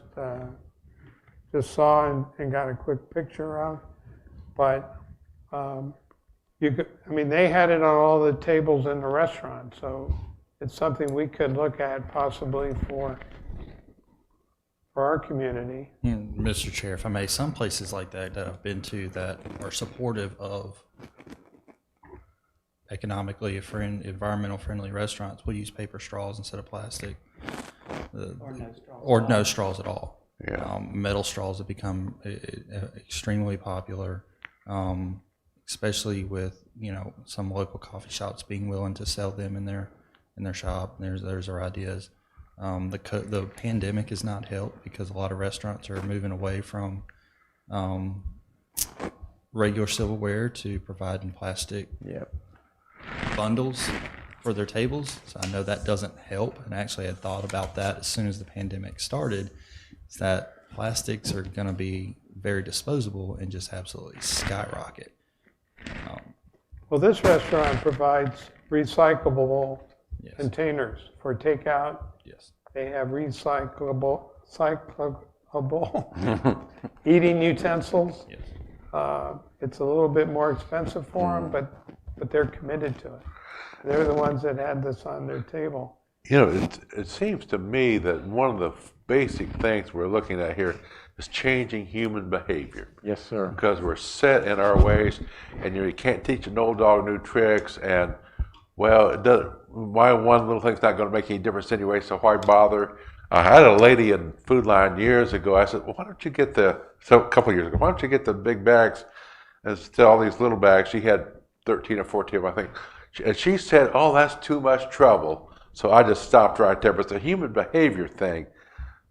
Speaker 2: saw and got a quick picture of. But they had it on all the tables in the restaurant, so it's something we could look at possibly for our community.
Speaker 4: Mr. Chair, if I may, some places like that I've been to that are supportive of environmental friendly restaurants will use paper straws instead of plastic. Or no straws at all.
Speaker 1: Yeah.
Speaker 4: Metal straws have become extremely popular, especially with some local coffee shops being willing to sell them in their shop. There's our ideas. The pandemic has not helped because a lot of restaurants are moving away from regular silverware to providing plastic
Speaker 3: Yep.
Speaker 4: bundles for their tables. So I know that doesn't help. And actually I had thought about that as soon as the pandemic started, is that plastics are going to be very disposable and just absolutely skyrocket.
Speaker 2: Well, this restaurant provides recyclable
Speaker 4: Yes.
Speaker 2: containers for takeout.
Speaker 4: Yes.
Speaker 2: They have recyclable eating utensils.
Speaker 4: Yes.
Speaker 2: It's a little bit more expensive for them, but they're committed to it. They're the ones that had this on their table.
Speaker 1: You know, it seems to me that one of the basic things we're looking at here is changing human behavior.
Speaker 3: Yes, sir.
Speaker 1: Because we're set in our ways, and you can't teach an old dog new tricks, and well, it doesn't, my one little thing's not going to make any difference anyway, so why bother? I had a lady in Food Line years ago. I said, well, why don't you get a couple of years ago, why don't you get the big bags instead of all these little bags? She had 13 or 14 of them, I think. And she said, oh, that's too much trouble. So I just stopped right there. But it's a human behavior thing,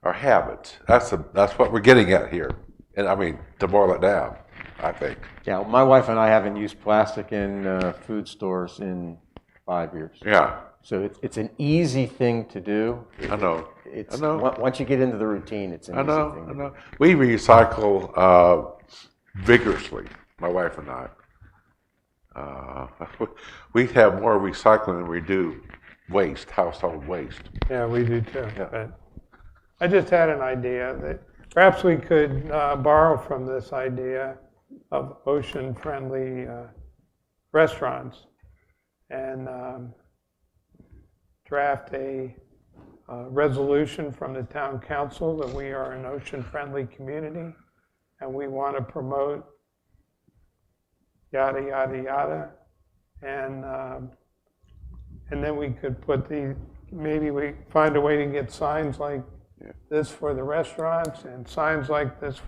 Speaker 1: or habits. That's what we're getting at here. And I mean, to boil it down, I think.
Speaker 3: Yeah, my wife and I haven't used plastic in food stores in 5 years.
Speaker 1: Yeah,
Speaker 3: So it's an easy thing to do.
Speaker 1: I know.
Speaker 3: It's,
Speaker 1: I know.
Speaker 3: Once you get into the routine, it's an
Speaker 1: I
Speaker 3: easy
Speaker 1: know,
Speaker 3: thing.
Speaker 1: I know. We recycle vigorously, my wife and I. We have more recycling than we do waste, household waste.
Speaker 2: Yeah, we do too.
Speaker 1: Yeah.
Speaker 2: But I just had an idea that perhaps we could borrow from this idea of ocean-friendly restaurants and draft a resolution from the town council that we are an ocean-friendly community and we want to promote yada, yada, yada. And then we could put maybe we find a way to get signs like this for the restaurants and signs like this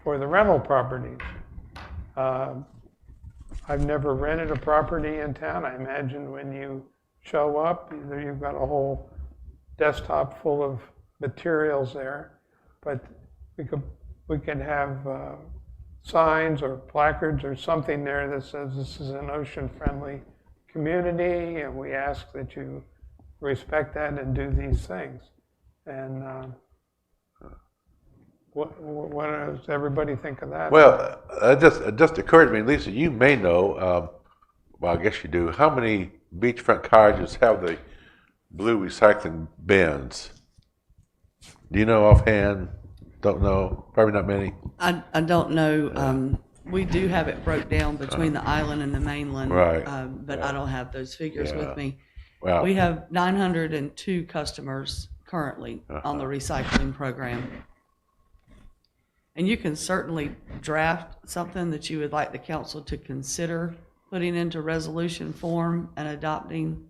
Speaker 2: for the rental properties. I've never rented a property in town. I imagine when you show up, either you've got a whole desktop full of materials there, but we could have signs or placards or something there that says this is an ocean-friendly community, and we ask that you respect that and do these things. And what does everybody think of that?
Speaker 1: Well, it just occurred to me, Lisa, you may know, well, I guess you do, how many beachfront cottages have the blue recycling bins? Do you know offhand? Don't know. Probably not many.
Speaker 5: I don't know. We do have it broke down between the island and the mainland.
Speaker 1: Right.
Speaker 5: But I don't have those figures with me.
Speaker 1: Wow.
Speaker 5: We have 902 customers currently on the recycling program. And you can certainly draft something that you would like the council to consider putting into resolution form and adopting.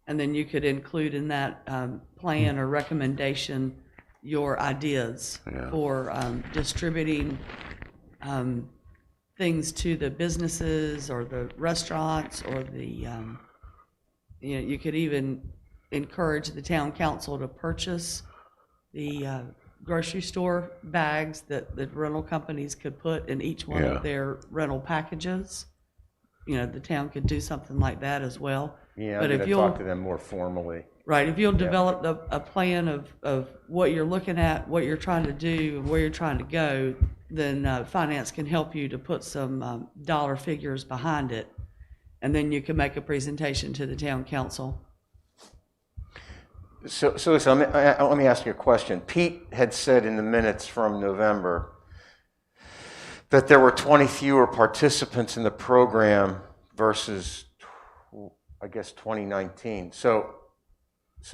Speaker 5: And then you could include in that plan or recommendation your ideas for distributing things to the businesses or the restaurants or the, you could even encourage the town council to purchase the grocery store bags that the rental companies could put in each one of their rental packages. The town could do something like that as well.
Speaker 3: Yeah,
Speaker 5: But
Speaker 3: I'm
Speaker 5: if
Speaker 3: going to
Speaker 5: you'll-
Speaker 3: talk to them more formally.
Speaker 5: Right, if you'll develop a plan of what you're looking at, what you're trying to do, and where you're trying to go, then finance can help you to put some dollar figures behind it. And then you can make a presentation to the town council.
Speaker 3: So listen, let me ask you a question. Pete had said in the minutes from November that there were 20 fewer participants in the program versus, I guess, 2019. So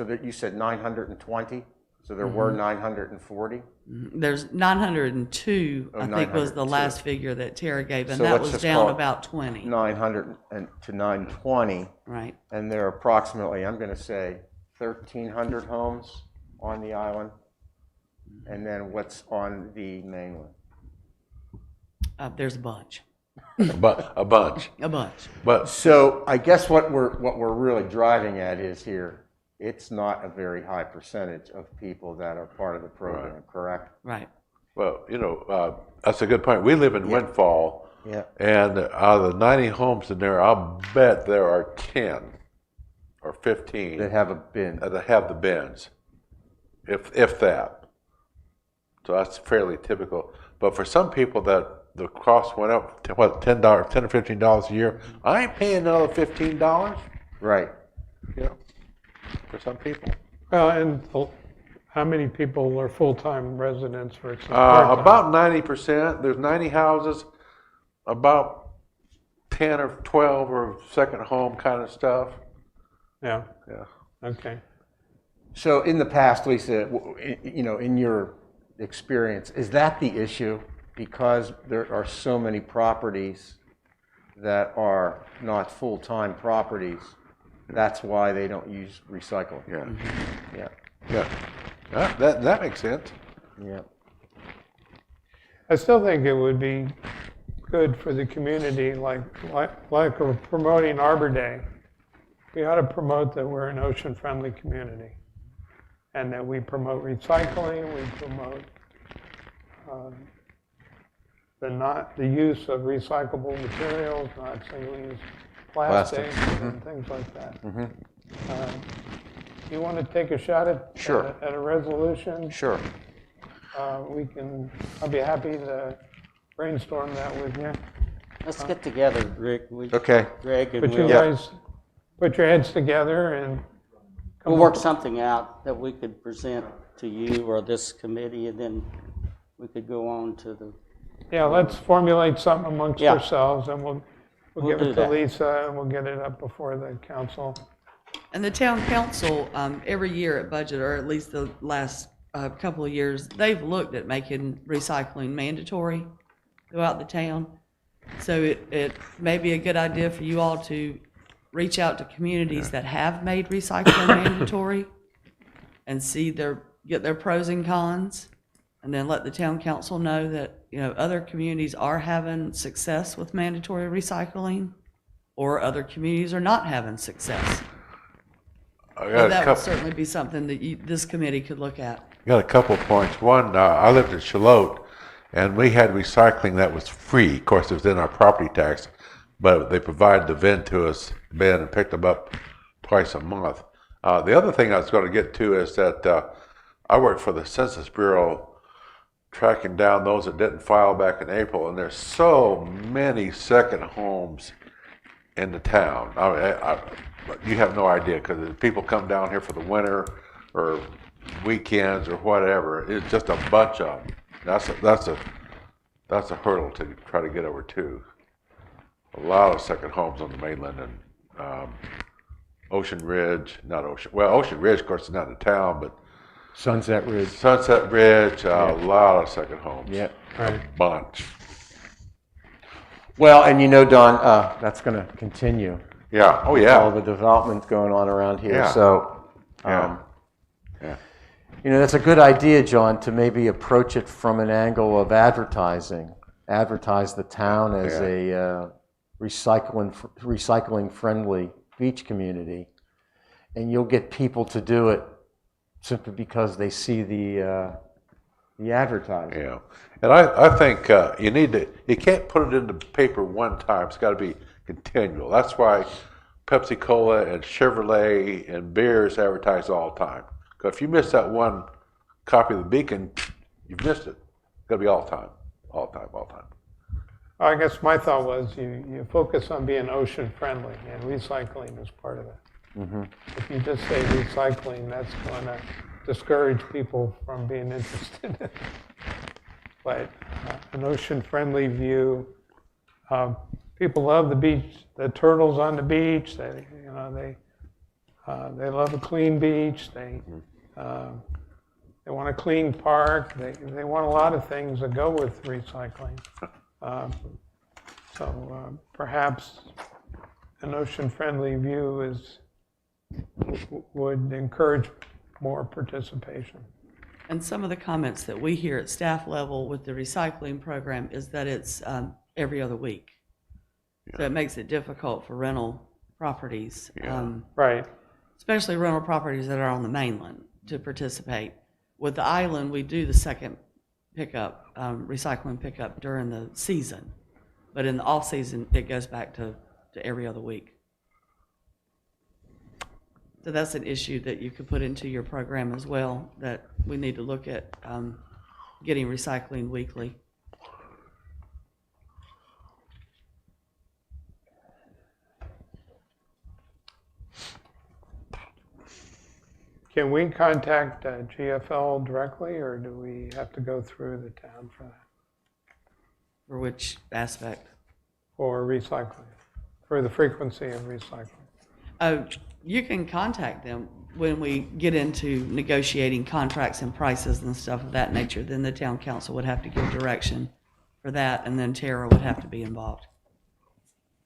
Speaker 3: that you said 920? So there were 940?
Speaker 5: There's 902, I think was the
Speaker 3: 902.
Speaker 5: last figure that Tara gave, and
Speaker 3: So
Speaker 5: that
Speaker 3: let's
Speaker 5: was
Speaker 3: just
Speaker 5: down
Speaker 3: call it
Speaker 5: about 20.
Speaker 3: 900 to 920,
Speaker 5: Right.
Speaker 3: and there are approximately, I'm going to say, 1,300 homes on the island. And then what's on the mainland?
Speaker 5: There's a bunch.
Speaker 1: But a bunch.
Speaker 5: A bunch.
Speaker 1: But
Speaker 3: So I guess what we're really driving at is here, it's not a very high percentage of people that are part of the program, correct?
Speaker 5: Right.
Speaker 1: well, that's a good point. We live in Windfall,
Speaker 3: Yeah.
Speaker 1: and out of the 90 homes in there, I'll bet there are 10 or 15
Speaker 3: That have a bin.
Speaker 1: that have the bins, if that. So that's fairly typical. But for some people that the cost went up to what, $10, $10 or $15 a year, I ain't paying another $15.
Speaker 3: Right.
Speaker 1: You know, for some people.
Speaker 2: Well, and how many people are full-time residents versus part-time?
Speaker 1: About 90%. There's 90 houses. About 10 or 12 are second home kind of stuff.
Speaker 2: Yeah,
Speaker 1: Yeah.
Speaker 2: okay.
Speaker 3: So in the past, Lisa, you know, in your experience, is that the issue? Because there are so many properties that are not full-time properties, that's why they don't use recycling.
Speaker 1: Yeah.
Speaker 3: Yeah.
Speaker 1: Yeah. That makes sense.
Speaker 3: Yeah.
Speaker 2: I still think it would be good for the community, like we're promoting Arbor Day. We ought to promote that we're an ocean-friendly community, and that we promote recycling, we promote the use of recyclable materials, not single-use plastics and things like that. You want to take a shot at a resolution?
Speaker 3: Sure.
Speaker 2: I'll be happy to brainstorm that with you.
Speaker 6: Let's get together, Rick.
Speaker 3: Okay.
Speaker 6: Greg, and
Speaker 2: But you guys put your heads together and
Speaker 6: we'll work something out that we could present to you or this committee, and then we could go on to the.
Speaker 2: Yeah, let's formulate something amongst
Speaker 6: Yeah.
Speaker 2: ourselves, and we'll give
Speaker 6: do
Speaker 2: it to
Speaker 6: that.
Speaker 2: Lisa, and we'll get it up before the council.
Speaker 5: And the town council, every year at budget, or at least the last couple of years, they've looked at making recycling mandatory throughout the town. So it may be a good idea for you all to reach out to communities that have made recycling mandatory and get their pros and cons, and then let the town council know that, you know, other communities are having success with mandatory recycling, or other communities are not having success. And that would certainly be something that this committee could look at.
Speaker 1: Got a couple of points. One, I lived in Charlotte, and we had recycling that was free. Of course, it was in our property tax, but they provided the bin to us, and picked them up twice a month. The other thing I was going to get to is that I work for the Census Bureau, tracking down those that didn't file back in April, and there's so many second homes in the town. You have no idea, because people come down here for the winter or weekends or whatever. It's just a bunch of them. That's a hurdle to try to get over too. A lot of second homes on the mainland, and Ocean Ridge, Ocean Ridge, of course, is not in town, but
Speaker 3: Sunset Ridge.
Speaker 1: A lot of second homes.
Speaker 3: Yeah.
Speaker 1: A bunch.
Speaker 3: Well, and you know, Don, that's going to continue.
Speaker 1: Yeah. Oh, yeah.
Speaker 3: All the development going on around here.
Speaker 1: Yeah.
Speaker 3: So,
Speaker 1: Yeah.
Speaker 3: you know, that's a good idea, John, to maybe approach it from an angle of advertising. Advertise the town as a recycling-friendly beach community, and you'll get people to do it simply because they see the advertising.
Speaker 1: Yeah. And I think you can't put it in the paper one time. It's got to be continual. That's why Pepsi Cola and Chevrolet and beers advertise all the time. Because if you miss that one copy of the Beacon, you've missed it. It's got to be all the time. All the time, all the time.
Speaker 2: I guess my thought was you focus on being ocean friendly, and recycling is part of it. If you just say recycling, that's going to discourage people from being interested in it. But an ocean friendly view, people love the beach, the turtles on the beach. They love a clean beach. They want a clean park. They want a lot of things that go with recycling. So perhaps an ocean-friendly view would encourage more participation.
Speaker 5: And some of the comments that we hear at staff level with the recycling program is that it's every other week. So it makes it difficult for rental properties,
Speaker 2: Right.
Speaker 5: especially rental properties that are on the mainland, to participate. With the island, we do the second pickup, recycling pickup during the season. But in the off season, it goes back to every other week. So that's an issue that you could put into your program as well, that we need to look at getting recycling weekly.
Speaker 2: Can we contact GFL directly, or do we have to go through the town for that?
Speaker 5: For which aspect?
Speaker 2: For recycling, for the frequency of recycling?
Speaker 5: You can contact them when we get into negotiating contracts and prices and stuff of that nature. Then the town council would have to give direction for that, and then Tara would have to be involved.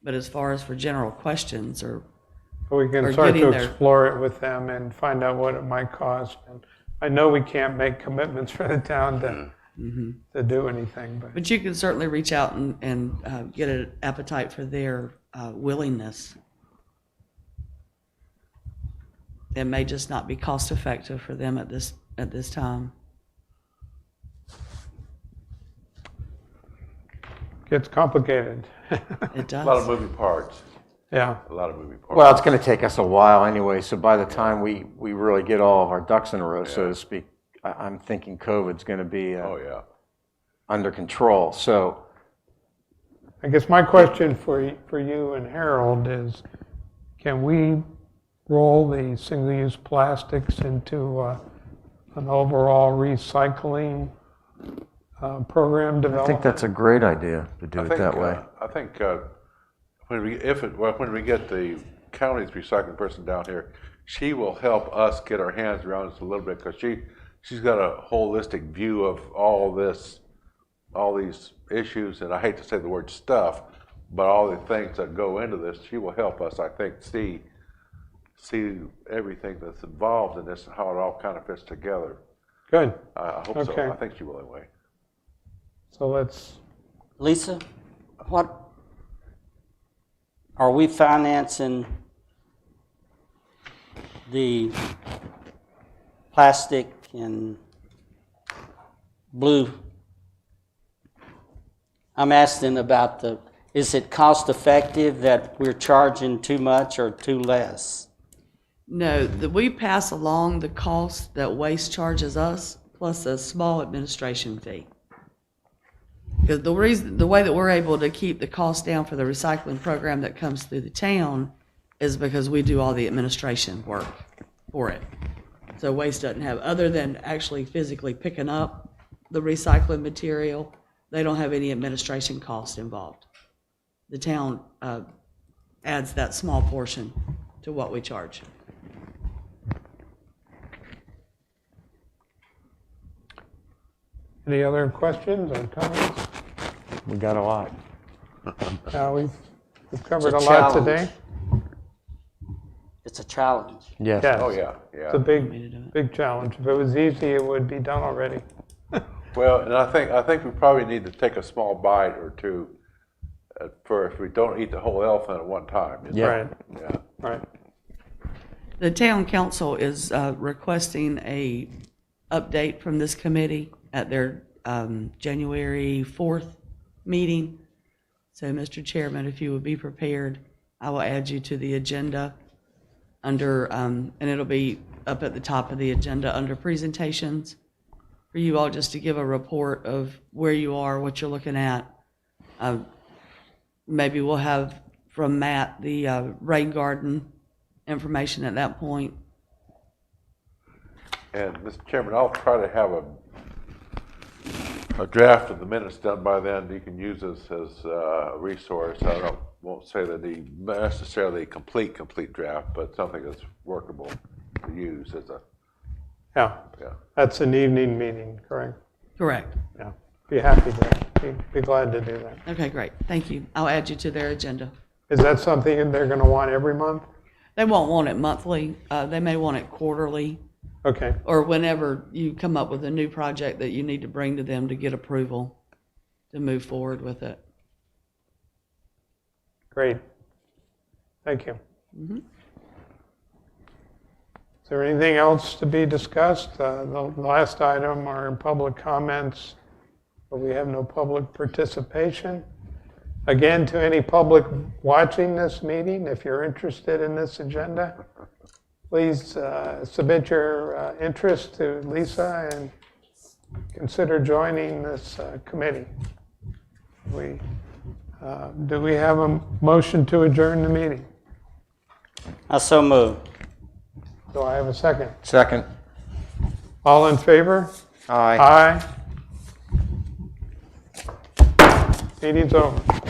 Speaker 5: But as far as for general questions or
Speaker 2: We can
Speaker 5: Or
Speaker 2: start to
Speaker 5: getting there.
Speaker 2: explore it with them and find out what it might cost. And I know we can't make commitments for the town to do anything,
Speaker 5: But you can certainly reach out and get an appetite for their willingness. It may just not be cost effective for them at this time.
Speaker 2: gets complicated.
Speaker 5: It does.
Speaker 1: A lot of moving parts.
Speaker 2: Yeah.
Speaker 1: A lot of moving parts.
Speaker 3: Well, it's going to take us a while anyway, so by the time we really get all of our ducks in a row, so to speak, I'm thinking COVID's going to be
Speaker 1: Oh, yeah.
Speaker 3: under control. So
Speaker 2: I guess my question for you and Harold is, can we roll the single-use plastics into an overall recycling program
Speaker 3: I
Speaker 2: development?
Speaker 3: think that's a great idea to do it that way.
Speaker 1: I think when we get the county's recycling person down here, she will help us get our hands around this a little bit, because she's got a holistic view of all these issues, and I hate to say the word stuff, but all the things that go into this. She will help us, I think, see everything that's involved in this and how it all kind of fits together.
Speaker 2: Good.
Speaker 1: I hope
Speaker 2: Okay.
Speaker 1: so. I think she will anyway.
Speaker 2: So let's,
Speaker 6: Lisa, what, are we financing the plastic and blue? I'm asking about is it cost effective that we're charging too much or too less?
Speaker 5: No, we pass along the cost that waste charges us, plus a small administration fee. Because the way that we're able to keep the cost down for the recycling program that comes through the town is because we do all the administration work for it. So waste doesn't have, other than actually physically picking up the recycling material, they don't have any administration cost involved. The town adds that small portion to what we charge.
Speaker 2: any other questions or comments?
Speaker 3: We got a lot.
Speaker 2: We've covered a
Speaker 6: It's a
Speaker 2: lot
Speaker 6: challenge.
Speaker 2: today.
Speaker 6: It's a challenge.
Speaker 3: Yes.
Speaker 2: Yes.
Speaker 1: Oh, yeah,
Speaker 2: It's a
Speaker 1: yeah.
Speaker 2: big challenge. If it was easy, it would be done already.
Speaker 1: Well, and I think we probably need to take a small bite or two for if we don't eat the whole elephant at one time.
Speaker 3: Yeah.
Speaker 2: Right,
Speaker 1: Yeah.
Speaker 2: right.
Speaker 5: The town council is requesting a update from this committee at their January 4th meeting. So, Mr. Chairman, if you would be prepared, I will add you to the agenda under, and it'll be up at the top of the agenda under presentations, for you all just to give a report of where you are, what you're looking at. Maybe we'll have from Matt the rain garden information at that point.
Speaker 1: And Mr. Chairman, I'll try to have a draft of the minutes done by then. You can use this as a resource. Won't say that the necessarily complete draft, but something that's workable to use as a,
Speaker 2: Yeah,
Speaker 1: yeah.
Speaker 2: that's an evening meeting, correct?
Speaker 5: Correct.
Speaker 2: Yeah, be happy to, be glad to do that.
Speaker 5: Okay, great. Thank you. I'll add you to their agenda.
Speaker 2: Is that something they're going to want every month?
Speaker 5: They won't want it monthly. They may want it quarterly,
Speaker 2: Okay,
Speaker 5: or whenever you come up with a new project that you need to bring to them to get approval to move forward with it.
Speaker 2: great. Thank you.
Speaker 5: Mm-hmm.
Speaker 2: Is there anything else to be discussed? The last item are public comments, but we have no public participation. Again, to any public watching this meeting, if you're interested in this agenda, please submit your interest to Lisa and consider joining this committee. Do we have a motion to adjourn the meeting?
Speaker 6: I so move.
Speaker 2: Do I have a second?
Speaker 3: Second.
Speaker 2: All in favor?
Speaker 3: Aye.
Speaker 2: Aye. Meeting's over.